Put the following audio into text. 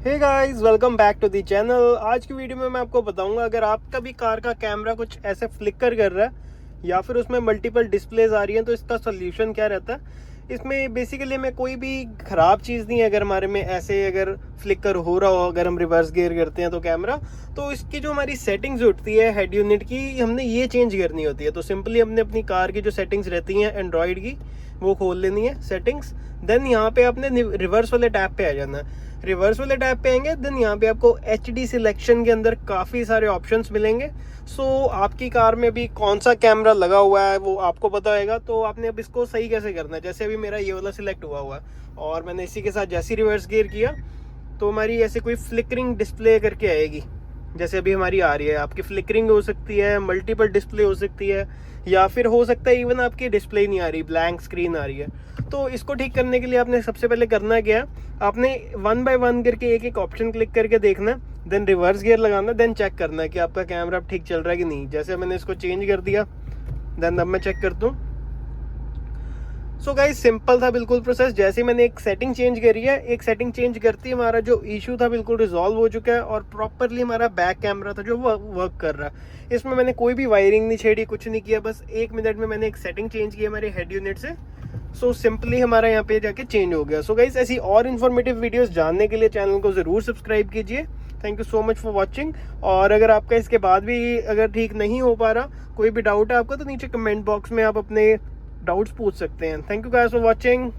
Hey guys, welcome back to the channel. आज की video में मैं आपको बताऊंगा अगर आपका भी कार का कैमरा कुछ ऐसे फ्लिकर कर रहा है या फिर उसमें मल्टीपल डिस्प्लेज आ रही हैं तो इसका सोल्यूशन क्या रहता है। इसमें बेसिकली में कोई भी ख़राब चीज़ नहीं है। अगर हमारे में ऐसे अगर फ्लिकर हो रहा हो, अगर हम रिवर्स गियर करते हैं तो कैमरा, तो इसकी जो हमारी सेटिंग्स उठती है हेड यूनिट की, हमने ये चेंज करनी होती है। तो सिंपली हमने अपनी कार की जो सेटिंग्स रहती हैं एंड्रॉयड की, वो खोल लेनी है सेटिंग्स। देन यहाँ पे आपने रिवर्स वाले टैब पे आ जाना है। रिवर्स वाले टैब पे आएंगे, देन यहाँ पे आपको HD सिलेक्शन के अंदर काफ़ी सारे ऑप्शंस मिलेंगे। सो आपकी कार में भी कौन सा कैमरा लगा हुआ है वो आपको पता होगा। तो आपने अब इसको सही कैसे करना है, जैसे अभी मेरा ये वाला सिलेक्ट हुआ है और मैंने इसी के साथ जैसे रिवर्स गियर किया तो हमारी ऐसे कोई फ्लिकरिंग डिस्प्ले करके आएगी, जैसे अभी हमारी आ रही है। आपकी फ्लिकरिंग हो सकती है, मल्टीपल डिस्प्ले हो सकती है, या फिर हो सकता है इवन आपकी डिस्प्ले नहीं आ रही, ब्लैंक स्क्रीन आ रही है। तो इसको ठीक करने के लिए आपने सबसे पहले करना क्या है, आपने 1 बाय 1 करके एक एक ऑप्शन क्लिक करके देखना, देन रिवर्स गियर लगाना, देन चेक करना है कि आपका कैमरा ठीक चल रहा है कि नहीं। जैसे मैंने इसको चेंज कर दिया, देन अब मैं चेक करता हूँ। सो गाइस, सिंपल था बिल्कुल प्रोसेस। जैसे मैंने एक सेटिंग चेंज करी है, एक सेटिंग चेंज करती है, हमारा जो इशू था बिल्कुल रिजॉल्व हो चुका है और प्रॉपरली हमारा बैक कैमरा था जो वर्क कर रहा है। इसमें मैंने कोई भी वायरिंग नहीं छेड़ी, कुछ नहीं किया, बस 1 मिनट में मैंने एक सेटिंग चेंज की हमारे हेड यूनिट से। सो सिंपली हमारा यहाँ पे जाके चेंज हो गया। सो गाइस, ऐसी और इन्फॉर्मेटिव वीडियोस जानने के लिए चैनल को ज़रूर सब्सक्राइब कीजिए। Thank you so much for watching. और अगर आपका इसके बाद भी अगर ठीक नहीं हो पा रहा, कोई भी डाउट है आपका, तो नीचे कमेंट बॉक्स में आप अपने डाउट्स पूछ सकते हैं। Thank you guys for watching.